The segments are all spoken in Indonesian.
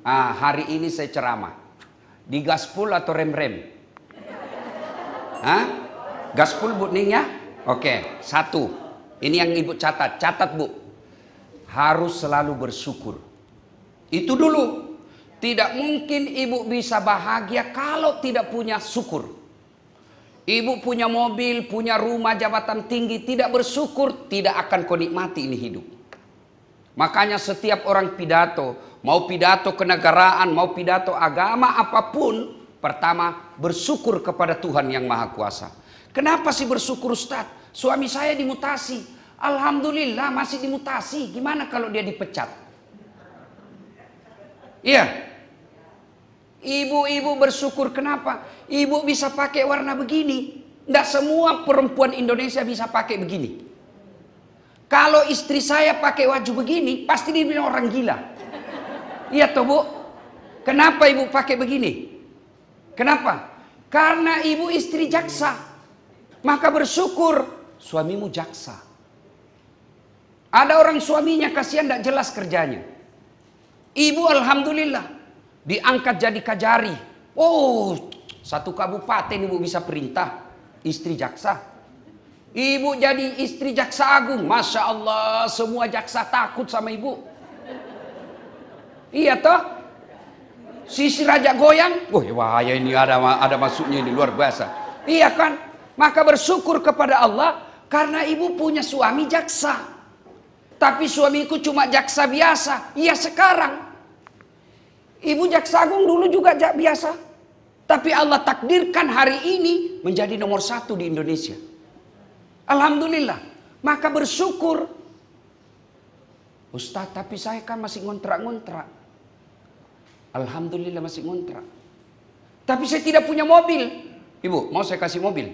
Hari ini saya ceramah di gaspol atau rem-rem? Gaspol Bu Ning ya? Oke, satu. Ini yang Ibu catat. Catat Bu. Harus selalu bersyukur. Itu dulu. Tidak mungkin Ibu bisa bahagia kalau tidak punya syukur. Ibu punya mobil, punya rumah, jabatan tinggi, tidak bersyukur, tidak akan kau nikmati ini hidup. Makanya setiap orang pidato, mau pidato kenegaraan, mau pidato agama apapun, pertama bersyukur kepada Tuhan yang Maha Kuasa. Kenapa sih bersyukur Ustaz? Suami saya dimutasi. Alhamdulillah masih dimutasi. Gimana kalau dia dipecat? Iya. Ibu-ibu bersyukur kenapa? Ibu bisa pakai warna begini. Tidak semua perempuan Indonesia bisa pakai begini. Kalau istri saya pakai baju begini, pasti dibilang orang gila. Iya toh Bu? Kenapa ibu pakai begini? Kenapa? Karena ibu istri jaksa. Maka bersyukur suamimu jaksa. Ada orang suaminya kasihan tidak jelas kerjanya. Ibu alhamdulillah diangkat jadi kajari. Oh, satu kabupaten ibu bisa perintah. Istri jaksa. Ibu jadi istri jaksa agung. Masya Allah, semua jaksa takut sama ibu. Iya toh? Sisi raja goyang. Wah ya ini ada masuknya ini luar biasa. Iya kan? Maka bersyukur kepada Allah karena ibu punya suami jaksa. Tapi suamiku cuma jaksa biasa. Iya sekarang. Ibu jaksa agung dulu juga biasa. Tapi Allah takdirkan hari ini menjadi nomor 1 di Indonesia. Alhamdulillah. Maka bersyukur. Ustaz, tapi saya kan masih ngontrak-ngontrak. Alhamdulillah masih ngontrak. Tapi saya tidak punya mobil. Ibu, mau saya kasih mobil?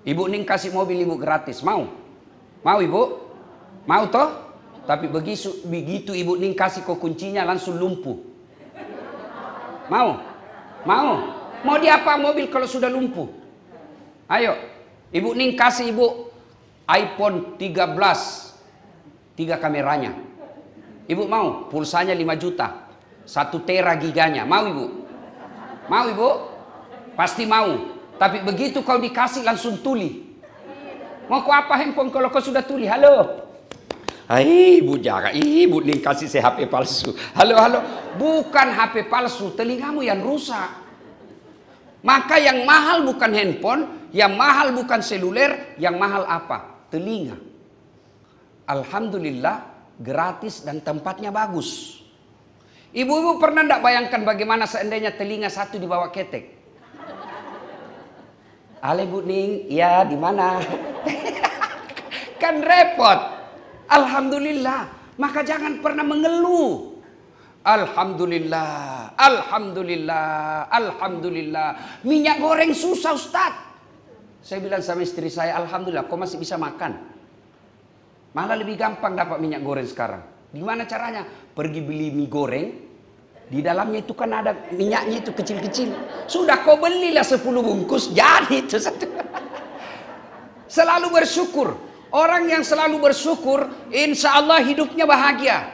Ibu Ning kasih mobil ibu gratis. Mau? Mau ibu? Mau toh? Tapi begitu ibu Ning kasih kok kuncinya langsung lumpuh. Mau? Mau? Mau diapa mobil kalau sudah lumpuh? Ayo. Ibu Ning kasih ibu iPhone 13 3 kameranya. Ibu mau? Pulsanya 5 juta 1 tera giganya. Mau ibu? Mau ibu? Pasti mau. Tapi begitu kau dikasih langsung tuli. Mau kau apa handphone kalau kau sudah tuli? Halo. Ibu jaga. Ibu Ning kasih saya HP palsu. Halo. Bukan HP palsu. Telingamu yang rusak. Maka yang mahal bukan handphone, yang mahal bukan seluler, yang mahal apa? Telinga. Alhamdulillah gratis dan tempatnya bagus. Ibu-ibu pernah tidak bayangkan bagaimana seandainya telinga satu dibawa ketek? Ale Bu Ning, ya di mana? Kan repot. Alhamdulillah. Maka jangan pernah mengeluh. Alhamdulillah, alhamdulillah, alhamdulillah. Minyak goreng susah Ustaz. Saya bilang sama istri saya, alhamdulillah, kau masih bisa makan. Malah lebih gampang dapat minyak goreng sekarang. Gimana caranya? Pergi beli mie goreng, di dalamnya itu kan ada minyaknya itu kecil-kecil. Sudah kau belilah 10 bungkus, jadi itu satu. Selalu bersyukur. Orang yang selalu bersyukur, insya Allah hidupnya bahagia.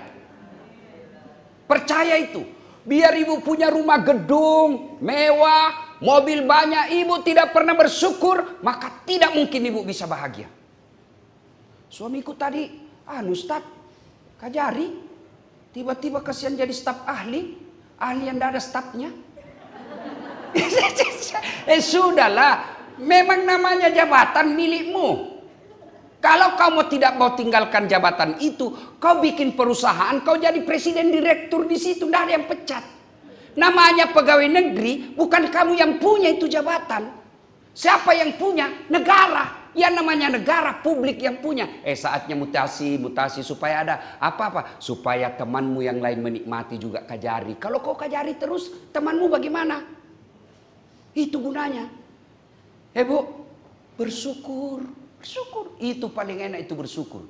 Percaya itu. Biar ibu punya rumah gedung, mewah, mobil banyak, ibu tidak pernah bersyukur, maka tidak mungkin ibu bisa bahagia. Suamiku tadi, Ustaz, kajari, tiba-tiba kasihan jadi staf ahli yang tidak ada stafnya. Sudahlah, memang namanya jabatan milikmu. Kalau kamu tidak mau tinggalkan jabatan itu, kau bikin perusahaan, kau jadi presiden direktur di situ, tidak ada yang pecat. Namanya pegawai negeri, bukan kamu yang punya itu jabatan. Siapa yang punya? Negara. Ya namanya negara, publik yang punya. Saatnya mutasi supaya ada apa-apa, supaya temanmu yang lain menikmati juga kajari. Kalau kau kajari terus, temanmu bagaimana? Itu gunanya. Bu, bersyukur. Bersyukur. Itu paling enak itu bersyukur.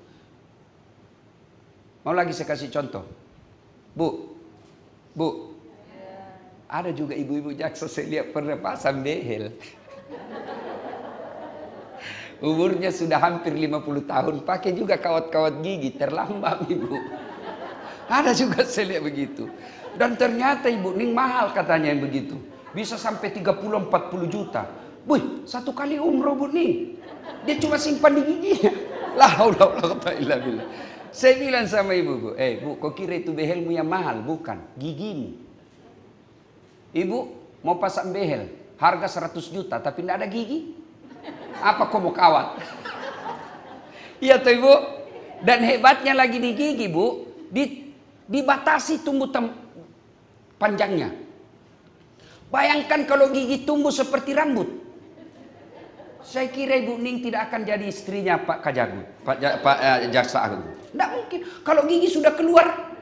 Mau lagi saya kasih contoh. Bu. Ada juga ibu-ibu jaksa saya lihat pernah pasang behel. Umurnya sudah hampir 50 tahun. Pakai juga kawat-kawat gigi. Terlambat ibu. Ada juga saya lihat begitu. Dan ternyata Ibu Ning mahal katanya yang begitu. Bisa sampai 30-40 juta. Wih, satu kali umroh Bu Ning. Dia cuma simpan di giginya. La haula wala quwwata illa billah. Saya bilang sama ibu, Bu, Bu, kau kira itu behelmu yang mahal? Bukan, gigimu. Ibu mau pasang behel, harga 100 juta tapi tidak ada gigi. Apa kau mau kawat? Iya tuh Ibu. Dan hebatnya lagi di gigi Bu, dibatasi tumbuh panjangnya. Bayangkan kalau gigi tumbuh seperti rambut. Saya kira Ibu Ning tidak akan jadi istrinya Pak Kajagu, Pak Jaksa Agung. Tidak mungkin. Kalau gigi sudah keluar,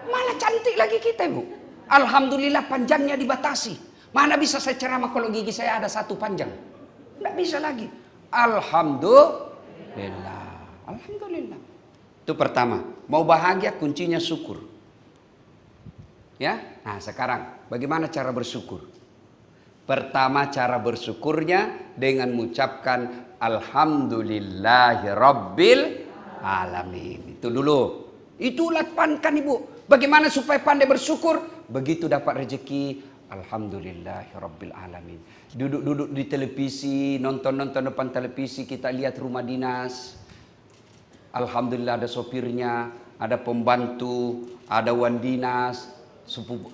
malah cantik lagi kita Ibu. Alhamdulillah panjangnya dibatasi. Mana bisa saya ceramah kalau gigi saya ada satu panjang? Tidak bisa lagi. Alhamdulillah. Alhamdulillah. Itu pertama. Mau bahagia kuncinya syukur. Ya. Nah sekarang bagaimana cara bersyukur? Pertama cara bersyukurnya dengan mengucapkan Alhamdulillahirabbil alamin. Itu dulu. Itu lapankan Ibu. Bagaimana supaya pandai bersyukur? Begitu dapat rezeki, Alhamdulillahirabbil alamin. Duduk-duduk di televisi, nonton-nonton depan televisi, kita lihat rumah dinas. Alhamdulillah ada sopirnya, ada pembantu, ada wan dinas, sepupu.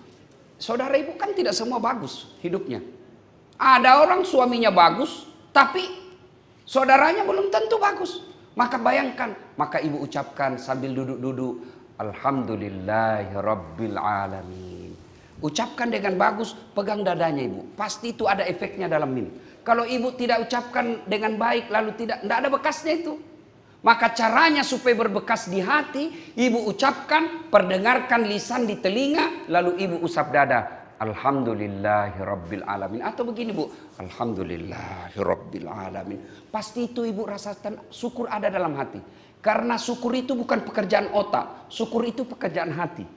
Saudara Ibu kan tidak semua bagus hidupnya. Ada orang suaminya bagus, tapi saudaranya belum tentu bagus. Maka bayangkan, maka Ibu ucapkan sambil duduk-duduk, Alhamdulillahirabbil alamin. Ucapkan dengan bagus, pegang dadanya Ibu. Pasti itu ada efeknya dalam ini. Kalau Ibu tidak ucapkan dengan baik, lalu tidak ada bekasnya itu. Maka caranya supaya berbekas di hati, Ibu ucapkan, perdengarkan lisan di telinga, lalu Ibu usap dada. Alhamdulillahirabbil alamin. Atau begini Bu, Alhamdulillahirabbil alamin. Pasti itu Ibu rasakan syukur ada dalam hati. Karena syukur itu bukan pekerjaan otak, syukur itu pekerjaan hati.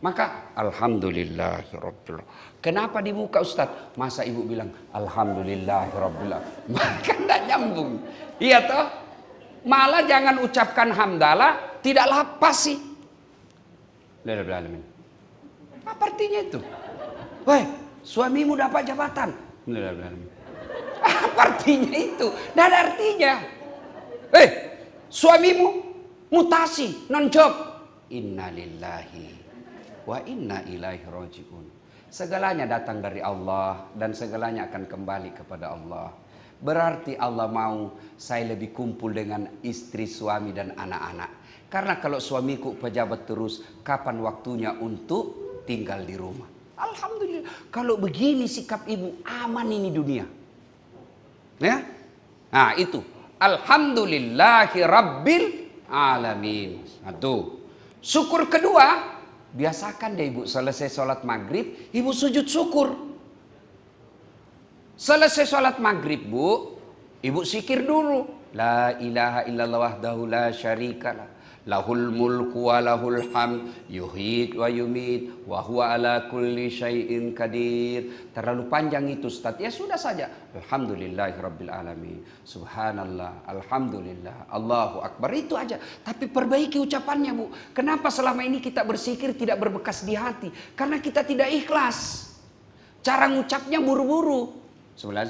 Maka Alhamdulillahirabbil alamin. Kenapa di muka Ustaz? Masa Ibu bilang Alhamdulillahirabbil alamin? Maka tidak nyambung. Iya toh? Malah jangan ucapkan hamdalah, tidaklah pasti. Alhamdulillah alamin. Apa artinya itu? Woi, suamimu dapat jabatan. Alhamdulillah alamin. Apa artinya itu? Tidak ada artinya. Suamimu mutasi, non job. Innalillahi wa inna ilaihi rajiun. Segalanya datang dari Allah dan segalanya akan kembali kepada Allah. Berarti Allah mau saya lebih kumpul dengan istri, suami dan anak-anak. Karena kalau suamiku pejabat terus, kapan waktunya untuk tinggal di rumah? Alhamdulillah. Kalau begini sikap Ibu, aman ini dunia. Ya? Nah itu. Alhamdulillahirabbil alamin. Satu. Syukur kedua, biasakan deh Ibu selesai sholat maghrib, Ibu sujud syukur. Selesai sholat maghrib Bu, Ibu zikir dulu. La ilaha illallah wahdahu la syarikalah. Lahul mulku wa lahul hamd, yuhyi wa yumit, wa huwa ala kulli syai'in qadir. Terlalu panjang itu Ustaz. Ya sudah saja. Alhamdulillahirabbil alamin. Subhanallah, alhamdulillah, Allahu akbar. Itu aja. Tapi perbaiki ucapannya Bu. Kenapa selama ini kita berzikir tidak berbekas di hati? Karena kita tidak ikhlas. Cara ngucapnya buru-buru. Sebelah.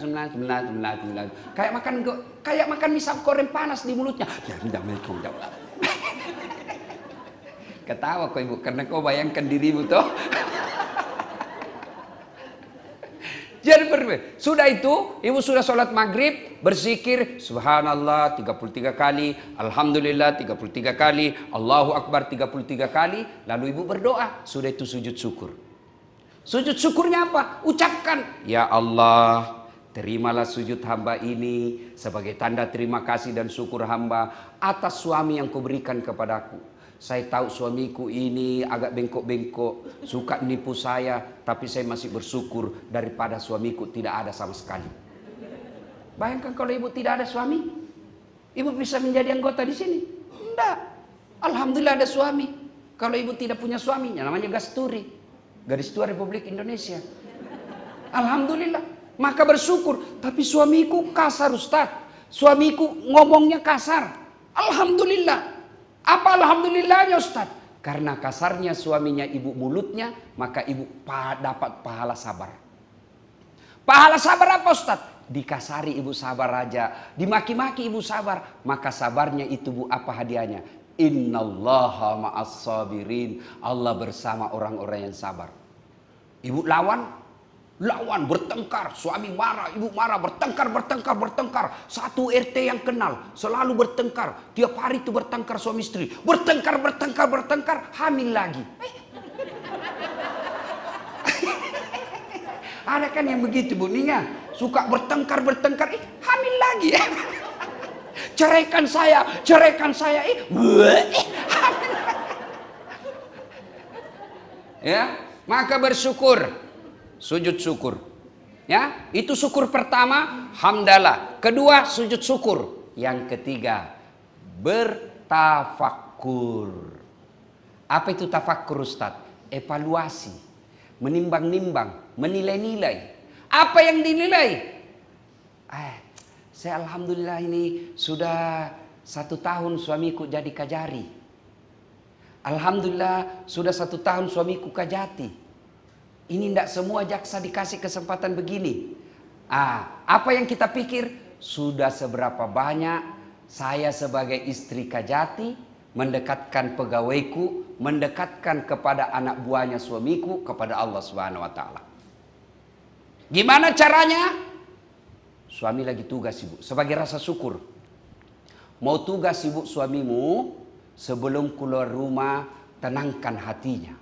Kayak makan misam goreng panas di mulutnya. Ketawa kok Ibu karena kau bayangkan dirimu toh. Jadi sudah itu Ibu sudah sholat maghrib, berzikir subhanallah 33 kali, alhamdulillah 33 kali, Allahu akbar 33 kali, lalu Ibu berdoa. Sudah itu sujud syukur. Sujud syukurnya apa? Ucapkan, ya Allah, terimalah sujud hamba ini sebagai tanda terima kasih dan syukur hamba atas suami yang kau berikan kepadaku. Saya tahu suamiku ini agak bengkok-bengkok, suka nipu saya, tapi saya masih bersyukur daripada suamiku tidak ada sama sekali. Bayangkan kalau Ibu tidak ada suami, Ibu bisa menjadi anggota di sini? Tidak. Alhamdulillah ada suami. Kalau Ibu tidak punya suaminya, namanya Gasturi. Garis Tua Republik Indonesia. Alhamdulillah. Maka bersyukur. Tapi suamiku kasar Ustaz. Suamiku ngomongnya kasar. Alhamdulillah. Apa alhamdulillahnya Ustaz? Karena kasarnya suaminya ibu mulutnya, maka ibu dapat pahala sabar. Pahala sabar apa Ustaz? Dikasari ibu sabar aja, dimaki-maki ibu sabar, maka sabarnya itu Bu apa hadiahnya? Innallaha ma'as sabirin. Allah bersama orang-orang yang sabar. Ibu lawan bertengkar, suami marah, ibu marah, bertengkar. Satu RT yang kenal, selalu bertengkar. Tiap hari itu bertengkar suami istri. Bertengkar, hamil lagi. Ada kan yang begitu Bu Nia, suka bertengkar, hamil lagi. Ceraikan saya, hamil. Ya, maka bersyukur. Sujud syukur. Ya, itu syukur pertama, hamdalah. Kedua, sujud syukur. Yang ketiga, bertafakkur. Apa itu tafakkur Ustaz? Evaluasi, menimbang-nimbang, menilai-nilai. Apa yang dinilai? Saya alhamdulillah ini sudah 1 tahun suamiku jadi kajari. Alhamdulillah sudah 1 tahun suamiku kajati. Ini tidak semua jaksa dikasih kesempatan begini. Apa yang kita pikir? Sudah seberapa banyak saya sebagai istri kajati mendekatkan pegawaiku, mendekatkan kepada anak buahnya suamiku, kepada Allah Subhanahu wa taala. Gimana caranya? Suami lagi tugas ibu, sebagai rasa syukur. Mau tugas ibu suamimu, sebelum keluar rumah tenangkan hatinya.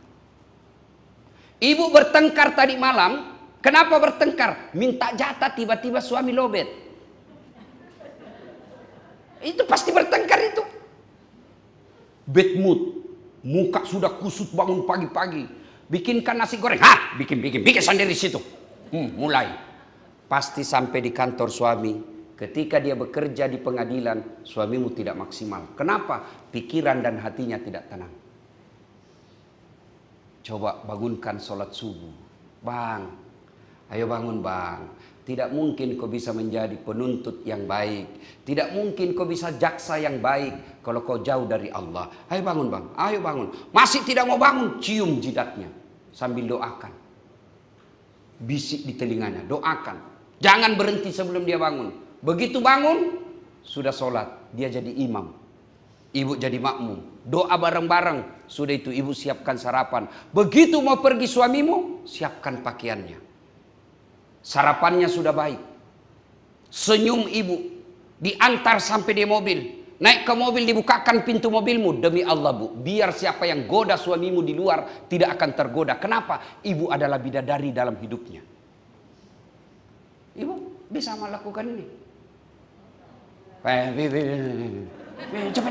Ibu bertengkar tadi malam. Kenapa bertengkar? Minta jatah, tiba-tiba suami lobet. Itu pasti bertengkar itu. Bad mood. Muka sudah kusut bangun pagi-pagi. Bikinkan nasi goreng. Bikin sendiri situ. Mulai. Pasti sampai di kantor suami. Ketika dia bekerja di pengadilan, suamimu tidak maksimal. Kenapa? Pikiran dan hatinya tidak tenang. Coba bangunkan sholat subuh. Bang, ayo bangun bang. Tidak mungkin kau bisa menjadi penuntut yang baik. Tidak mungkin kau bisa jaksa yang baik kalau kau jauh dari Allah. Ayo bangun bang, ayo bangun. Masih tidak mau bangun, cium jidatnya sambil doakan. Bisik di telinganya, doakan. Jangan berhenti sebelum dia bangun. Begitu bangun, sudah sholat, dia jadi imam. Ibu jadi makmum. Doa bareng-bareng. Sudah itu ibu siapkan sarapan. Begitu mau pergi suamimu, siapkan pakaiannya. Sarapannya sudah baik. Senyum ibu. Diantar sampai di mobil. Naik ke mobil, dibukakan pintu mobilmu. Demi Allah bu, biar siapa yang goda suamimu di luar tidak akan tergoda. Kenapa? Ibu adalah bidadari dalam hidupnya. Ibu bisa melakukan ini. Cepat.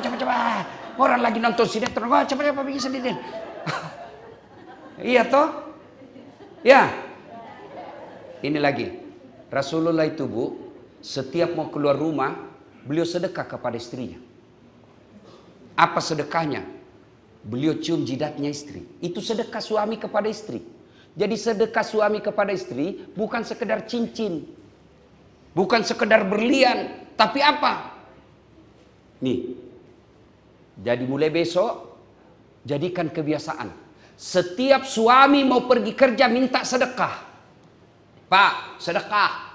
Orang lagi nonton sinetron, cepat bikin sendiri. Iya toh? Ya. Ini lagi. Rasulullah itu bu, setiap mau keluar rumah, beliau sedekah kepada istrinya. Apa sedekahnya? Beliau cium jidatnya istri. Itu sedekah suami kepada istri. Jadi sedekah suami kepada istri bukan sekedar cincin. Bukan sekedar berlian. Tapi apa? Nih, jadi mulai besok, jadikan kebiasaan. Setiap suami mau pergi kerja minta sedekah. Pak, sedekah.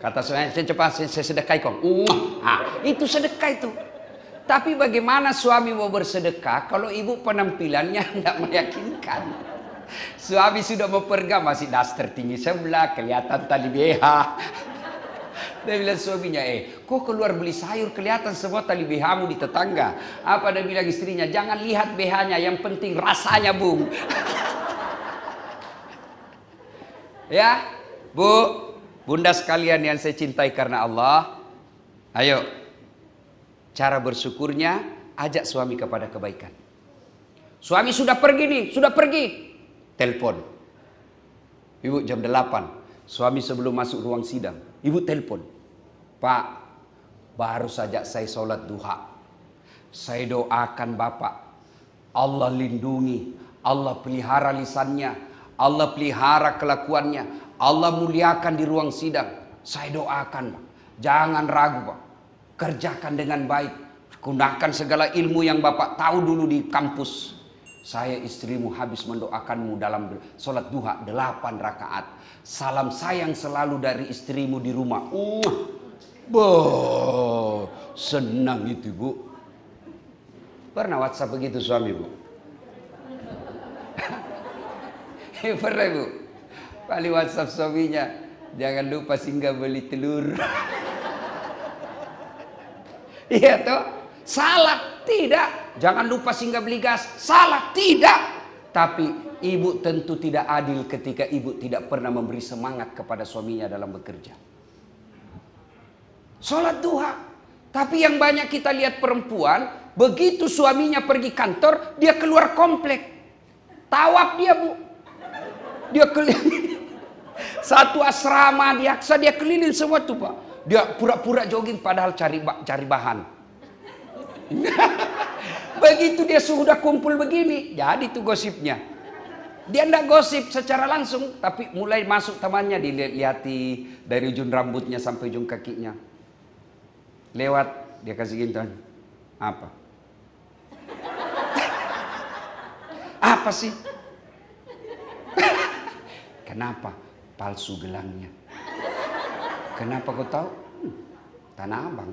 Kata suami, cepat saya sedekah kong. Itu sedekah itu. Tapi bagaimana suami mau bersedekah kalau ibu penampilannya tidak meyakinkan? Suami sudah mau pergi, masih daster tinggi sebelah, kelihatan tali BH. Dia bilang suaminya, kok keluar beli sayur kelihatan semua tali BH-mu di tetangga. Apa dia bilang istrinya, jangan lihat BH-nya, yang penting rasanya bung. Ya, bu, bunda sekalian yang saya cintai karena Allah. Ayo, cara bersyukurnya, ajak suami kepada kebaikan. Suami sudah pergi nih, sudah pergi. Telepon. Ibu jam 8. Suami sebelum masuk ruang sidang. Ibu telepon. Pak, baru saja saya sholat duha. Saya doakan Bapak. Allah lindungi. Allah pelihara lisannya. Allah pelihara kelakuannya. Allah muliakan di ruang sidang. Saya doakan Pak. Jangan ragu Pak. Kerjakan dengan baik. Gunakan segala ilmu yang Bapak tahu dulu di kampus. Saya istrimu habis mendoakanmu dalam sholat duha 8 rakaat. Salam sayang selalu dari istrimu di rumah. Boh, senang itu Bu. Pernah WhatsApp begitu suami Bu? Pernah Bu? Paling WhatsApp suaminya, jangan lupa singgah beli telur. Iya toh? Salah? Tidak. Jangan lupa singgah beli gas. Salah? Tidak. Tapi ibu tentu tidak adil ketika ibu tidak pernah memberi semangat kepada suaminya dalam bekerja. Sholat duha. Tapi yang banyak kita lihat perempuan, begitu suaminya pergi kantor, dia keluar komplek. Tawaf dia Bu. Dia keliling. Satu asrama di Aqsa dia keliling semua tuh Pak. Dia pura-pura jogging padahal cari bahan. Begitu dia sudah kumpul begini, jadi tuh gosipnya. Dia enggak gosip secara langsung, tapi mulai masuk temannya dilihat-lihati dari ujung rambutnya sampai ujung kakinya. Lewat dia kasih gintan. Apa? Apa sih? Kenapa? Palsu gelangnya. Kenapa kau tahu? Tanah Abang.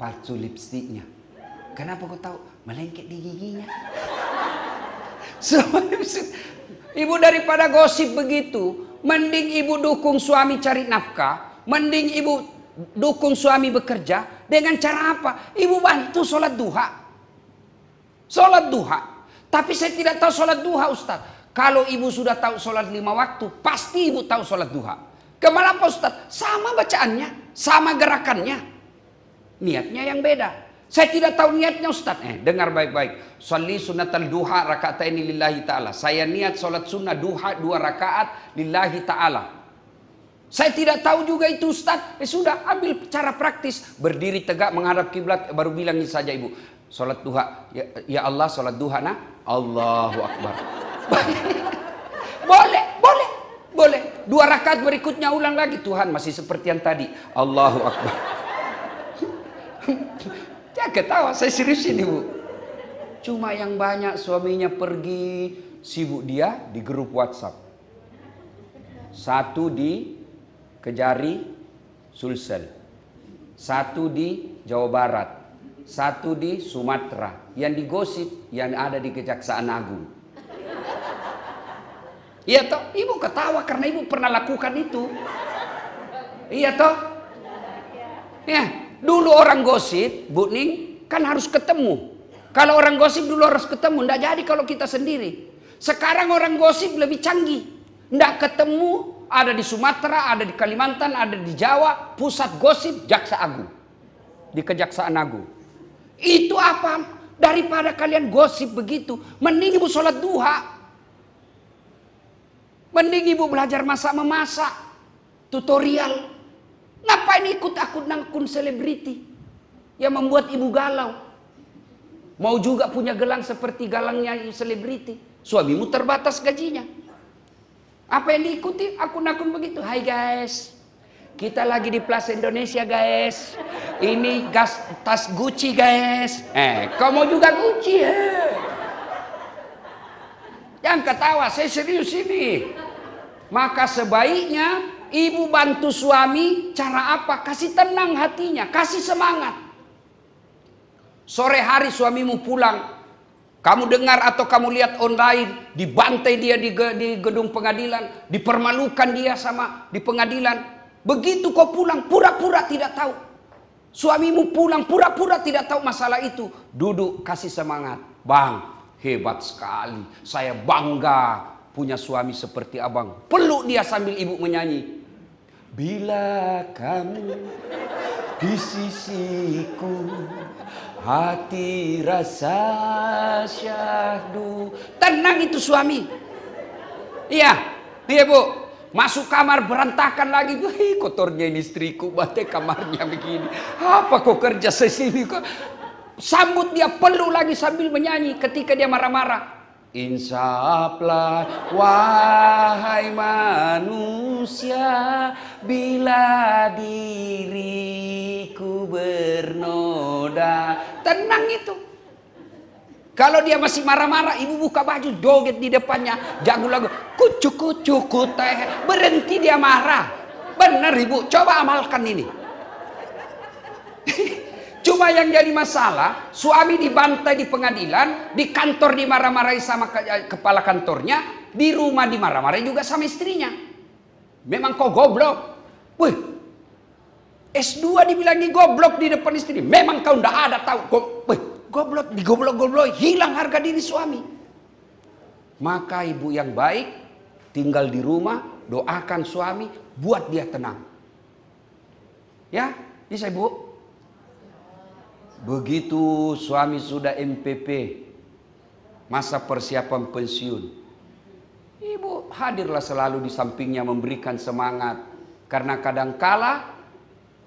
Palsu lipstiknya. Kenapa kau tahu? Melengket di giginya. Ibu daripada gosip begitu, mending ibu dukung suami cari nafkah, mending ibu dukung suami bekerja dengan cara apa? Ibu bantu sholat duha. Sholat duha. Tapi saya tidak tahu sholat duha Ustaz. Kalau ibu sudah tahu sholat 5 waktu, pasti ibu tahu sholat duha. Kenapa Ustaz? Sama bacaannya, sama gerakannya. Niatnya yang beda. Saya tidak tahu niatnya Ustaz. Dengar baik-baik. Sholli sunnatal duha raka'ataini lillahi ta'ala. Saya niat sholat sunnah duha 2 rakaat lillahi ta'ala. Saya tidak tahu juga itu Ustaz. Sudah ambil cara praktis. Berdiri tegak menghadap kiblat, baru bilang ini saja ibu. Sholat duha. Ya Allah sholat duha nah. Allahu Akbar. Boleh. 2 rakaat berikutnya ulang lagi. Tuhan masih seperti yang tadi. Allahu Akbar. Jangan ketawa, saya serius ini Bu. Cuma yang banyak suaminya pergi, sibuk dia di grup WhatsApp. Satu di Kejari, Sulsel. Satu di Jawa Barat. Satu di Sumatera. Yang digosip yang ada di Kejaksaan Agung. Iya toh, ibu ketawa karena ibu pernah lakukan itu. Iya toh? Ya, dulu orang gosip, Bu Ning, kan harus ketemu. Kalau orang gosip dulu harus ketemu, ndak jadi kalau kita sendiri. Sekarang orang gosip lebih canggih. Ndak ketemu, ada di Sumatera, ada di Kalimantan, ada di Jawa, pusat gosip Jaksa Agung. Di Kejaksaan Agung. Itu apa? Daripada kalian gosip begitu, mending ibu sholat duha. Mending ibu belajar masak-memasak, tutorial. Ngapain ikut akun selebriti yang membuat ibu galau? Mau juga punya gelang seperti galangnya selebriti. Suamimu terbatas gajinya. Apa yang diikuti? Akun-akun begitu. Hai guys, kita lagi di Plaza Indonesia guys. Ini tas Gucci guys. Kau mau juga Gucci Jangan ketawa, saya serius ini. Maka sebaiknya ibu bantu suami cara apa? Kasih tenang hatinya, kasih semangat. Sore hari suamimu pulang, kamu dengar atau kamu lihat online, dibantai dia di gedung pengadilan, dipermalukan dia sama di pengadilan. Begitu kau pulang, pura-pura tidak tahu. Suamimu pulang, pura-pura tidak tahu masalah itu. Duduk, kasih semangat. Bang, hebat sekali. Saya bangga punya suami seperti abang. Peluk dia sambil ibu menyanyi. Bila kamu di sisiku, hati rasa syahdu. Tenang itu suami. Iya Bu. Masuk kamar berantakan lagi. Kotornya ini istriku, batai kamarnya begini. Apa kok kerja sesini kok? Sambut dia, peluk lagi sambil menyanyi ketika dia marah-marah. Insaflah wahai manusia, bila diriku bernoda. Tenang itu. Kalau dia masih marah-marah, ibu buka baju, joget di depannya, jago lagu, kucuk-kucuk teh, berhenti dia marah. Benar ibu, coba amalkan ini. Cuma yang jadi masalah, suami dibantai di pengadilan, di kantor dimarah-marahi sama kepala kantornya, di rumah dimarah-marahi juga sama istrinya. Memang kau goblok. Wih, S2 dibilang goblok di depan istri. Memang kau ndak ada tahu. Wih, goblok, digoblok-goblok, hilang harga diri suami. Maka ibu yang baik, tinggal di rumah, doakan suami, buat dia tenang. Ya, bisa ibu? Begitu suami sudah MPP, masa persiapan pensiun, ibu hadirlah selalu di sampingnya memberikan semangat. Karena kadangkala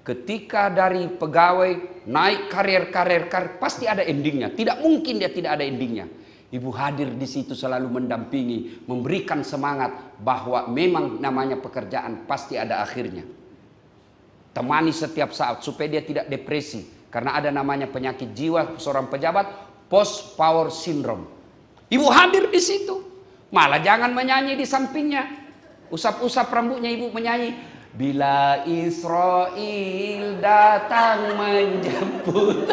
ketika dari pegawai naik karir pasti ada endingnya. Tidak mungkin dia tidak ada endingnya. Ibu hadir di situ selalu mendampingi, memberikan semangat bahwa memang namanya pekerjaan pasti ada akhirnya. Temani setiap saat supaya dia tidak depresi. Karena ada namanya penyakit jiwa seorang pejabat, post power syndrome. Ibu hadir di situ. Malah jangan menyanyi di sampingnya. Usap-usap rambutnya ibu menyanyi. Bila Israel datang menjemput.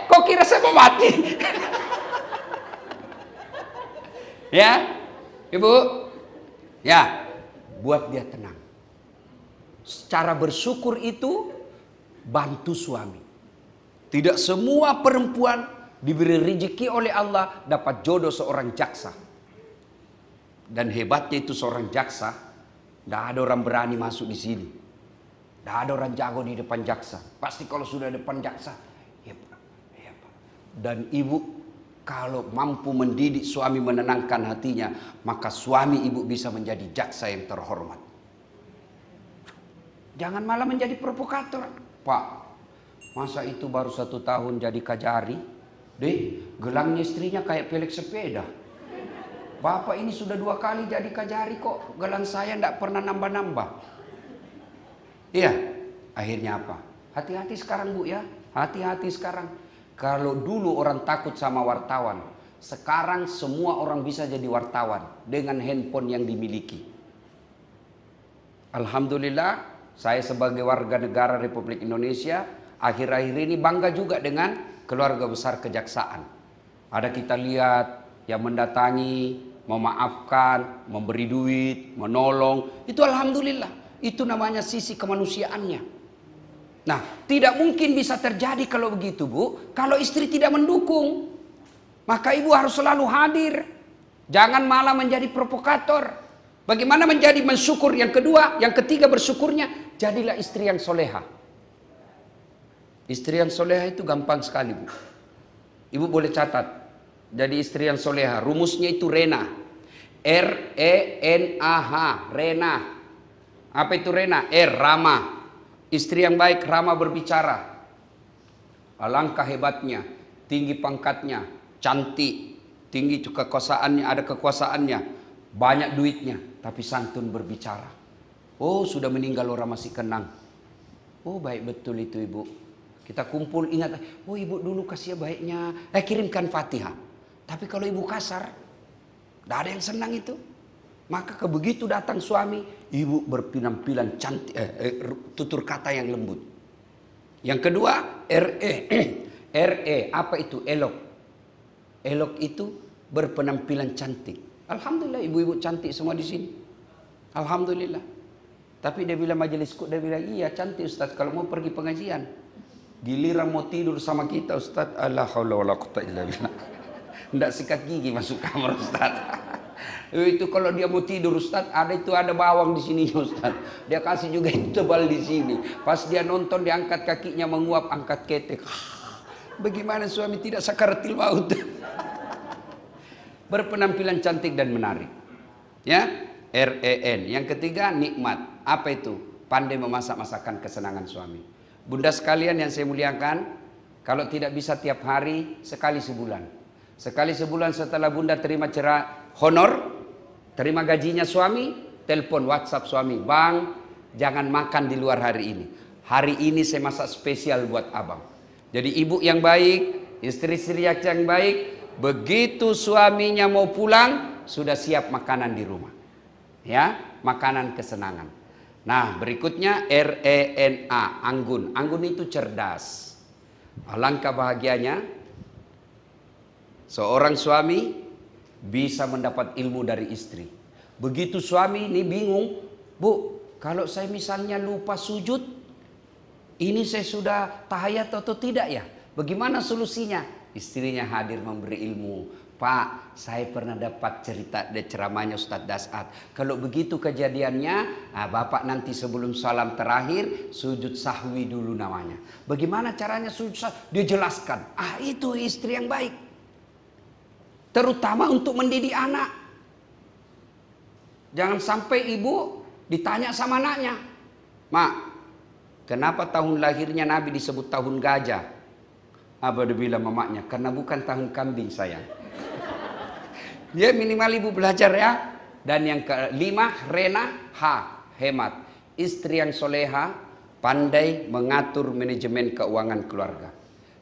Kok kira saya mau mati? Ya, ibu. Ya, buat dia tenang. Secara bersyukur itu bantu suami. Tidak semua perempuan diberi rezeki oleh Allah dapat jodoh seorang jaksa. Dan hebatnya itu seorang jaksa, tidak ada orang berani masuk di sini. Tidak ada orang jago di depan jaksa. Pasti kalau sudah depan jaksa, ya Pak. Dan ibu kalau mampu mendidik suami menenangkan hatinya, maka suami ibu bisa menjadi jaksa yang terhormat. Jangan malah menjadi provokator. Pak, masa itu baru 1 tahun jadi kajari? Gelangnya istrinya kayak pelek sepeda. Bapak ini sudah 2 kali jadi kajari kok gelang saya tidak pernah nambah-nambah. Iya, akhirnya apa? Hati-hati sekarang bu ya, hati-hati sekarang. Kalau dulu orang takut sama wartawan, sekarang semua orang bisa jadi wartawan dengan handphone yang dimiliki. Alhamdulillah, saya sebagai warga negara Republik Indonesia akhir-akhir ini bangga juga dengan keluarga besar kejaksaan. Ada kita lihat yang mendatangi, memaafkan, memberi duit, menolong. Itu alhamdulillah. Itu namanya sisi kemanusiaannya. Nah, tidak mungkin bisa terjadi kalau begitu, Bu. Kalau istri tidak mendukung, maka ibu harus selalu hadir. Jangan malah menjadi provokator. Bagaimana menjadi mensyukur? Yang kedua, yang ketiga bersyukurnya, jadilah istri yang soleha. Istri yang soleha itu gampang sekali, Bu. Ibu boleh catat. Jadi istri yang soleha, rumusnya itu Rena. R-E-N-A-H, Rena. Apa itu Rena? Rama. Istri yang baik, ramah berbicara. Alangkah hebatnya, tinggi pangkatnya, cantik, tinggi kekuasaannya, ada kekuasaannya, banyak duitnya, tapi santun berbicara. Oh, sudah meninggal orang masih kenang. Oh, baik betul itu ibu. Kita kumpul ingat, oh ibu dulu kasih baiknya, kirimkan Fatihah. Tapi kalau ibu kasar, tidak ada yang senang itu. Maka begitu datang suami, ibu berpinang-pinang cantik, tutur kata yang lembut. Yang kedua, R-E, apa itu? Elok. Elok itu berpenampilan cantik. Alhamdulillah ibu-ibu cantik semua di sini. Alhamdulillah. Tapi dia bilang majelisku, dia bilang iya cantik Ustaz kalau mau pergi pengajian. Giliran mau tidur sama kita Ustaz, la haula wala quwwata illa billah. Tidak sikat gigi masuk kamar Ustaz. Itu kalau dia mau tidur Ustaz, ada bawang di sini Ustaz. Dia kasih juga itu tebal di sini. Pas dia nonton dia angkat kakinya menguap, angkat ketek. Bagaimana suami tidak sakaratil maut? Berpenampilan cantik dan menarik. Ya, R-E-N. Yang ketiga nikmat. Apa itu? Pandai memasak masakan kesenangan suami. Bunda sekalian yang saya muliakan, kalau tidak bisa tiap hari, sekali sebulan. Sekali sebulan setelah bunda terima honor, terima gajinya suami, telepon WhatsApp suami, bang jangan makan di luar hari ini. Hari ini saya masak spesial buat abang. Jadi ibu yang baik, istri-istri yang baik, begitu suaminya mau pulang, sudah siap makanan di rumah. Ya, makanan kesenangan. Nah, berikutnya RENA, anggun. Anggun itu cerdas. Alangkah bahagianya seorang suami bisa mendapat ilmu dari istri. Begitu suami ini bingung, Bu, kalau saya misalnya lupa sujud, ini saya sudah tahiyat atau tidak ya? Bagaimana solusinya? Istrinya hadir memberi ilmu. Pak, saya pernah dapat cerita dari ceramahnya Ustadz Dasat. Kalau begitu kejadiannya, Bapak nanti sebelum salam terakhir, sujud sahwi dulu namanya. Bagaimana caranya sujud sahwi? Dia jelaskan. Itu istri yang baik. Terutama untuk mendidik anak. Jangan sampai ibu ditanya sama anaknya, Mak, kenapa tahun lahirnya Nabi disebut tahun gajah? Apa dia bilang mamaknya? Karena bukan tahun kambing sayang. Ya minimal ibu belajar ya. Dan yang kelima, Rena, hemat. Istri yang soleha, pandai mengatur manajemen keuangan keluarga.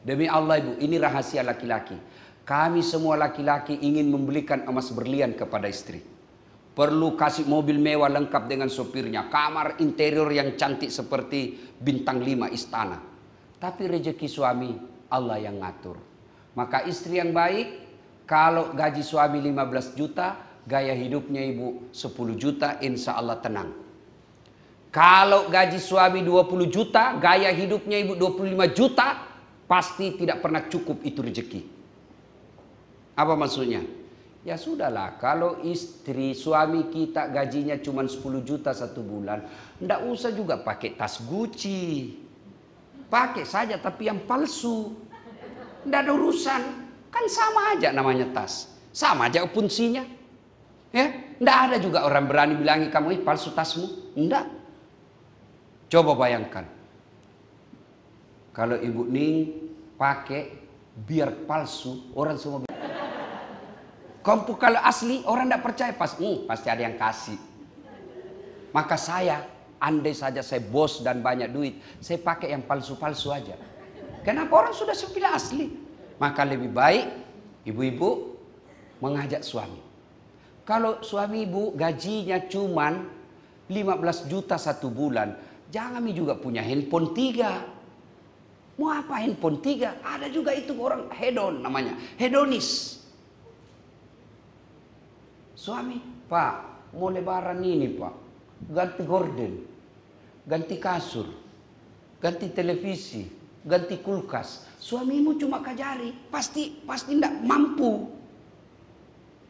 Demi Allah ibu, ini rahasia laki-laki. Kami semua laki-laki ingin membelikan emas berlian kepada istri. Perlu kasih mobil mewah lengkap dengan sopirnya. Kamar interior yang cantik seperti bintang 5 istana. Tapi rezeki suami Allah yang ngatur. Maka istri yang baik, kalau gaji suami 15 juta, gaya hidupnya ibu 10 juta, insya Allah tenang. Kalau gaji suami 20 juta, gaya hidupnya ibu 25 juta, pasti tidak pernah cukup itu rezeki. Apa maksudnya? Ya sudahlah, kalau istri suami kita gajinya cuma 10 juta satu bulan, ndak usah juga pakai tas Gucci. Pakai saja tapi yang palsu. Ndak ada urusan. Kan sama aja namanya tas. Sama aja fungsinya. Ya, ndak ada juga orang berani bilangi kamu palsu tasmu. Ndak. Coba bayangkan. Kalau Ibu Ning pakai biar palsu, orang semua kamu kalau asli orang tidak percaya pasti ada yang kasih. Maka saya, andai saja saya bos dan banyak duit, saya pakai yang palsu-palsu aja. Kenapa orang sudah sepila asli? Maka lebih baik ibu-ibu mengajak suami. Kalau suami ibu gajinya cuman 15 juta satu bulan, jangan juga punya handphone 3. Mau apa handphone 3? Ada juga itu orang hedon namanya, hedonis. Suami, Pak, mau lebaran ini Pak, ganti gorden, ganti kasur, ganti televisi, ganti kulkas. Suamimu cuma kajari, pasti tidak mampu.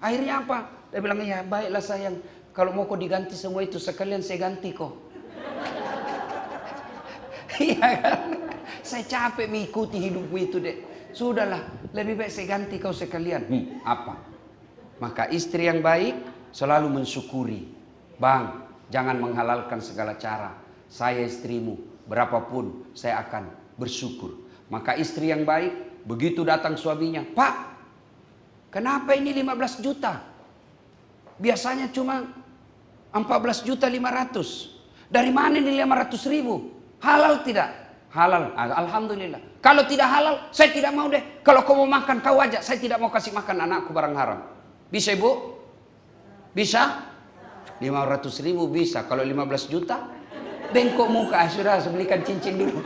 Akhirnya apa? Dia bilang, ya baiklah sayang, kalau mau kau diganti semua itu sekalian saya ganti kok. Iya kan? Saya capek mengikuti hidupmu itu dek. Sudahlah, lebih baik saya ganti kau sekalian. Apa? Maka istri yang baik selalu mensyukuri. Bang, jangan menghalalkan segala cara. Saya istrimu, berapapun saya akan bersyukur. Maka istri yang baik, begitu datang suaminya, Pak, kenapa ini 15 juta? Biasanya cuma 14 juta 500. Dari mana ini 500 ribu? Halal tidak? Halal, alhamdulillah. Kalau tidak halal, saya tidak mau deh. Kalau kau mau makan, kau aja. Saya tidak mau kasih makan anakku barang haram. Bisa ibu? Bisa? 500 ribu bisa. Kalau 15 juta, bengkok muka. Sudah, belikan cincin dulu.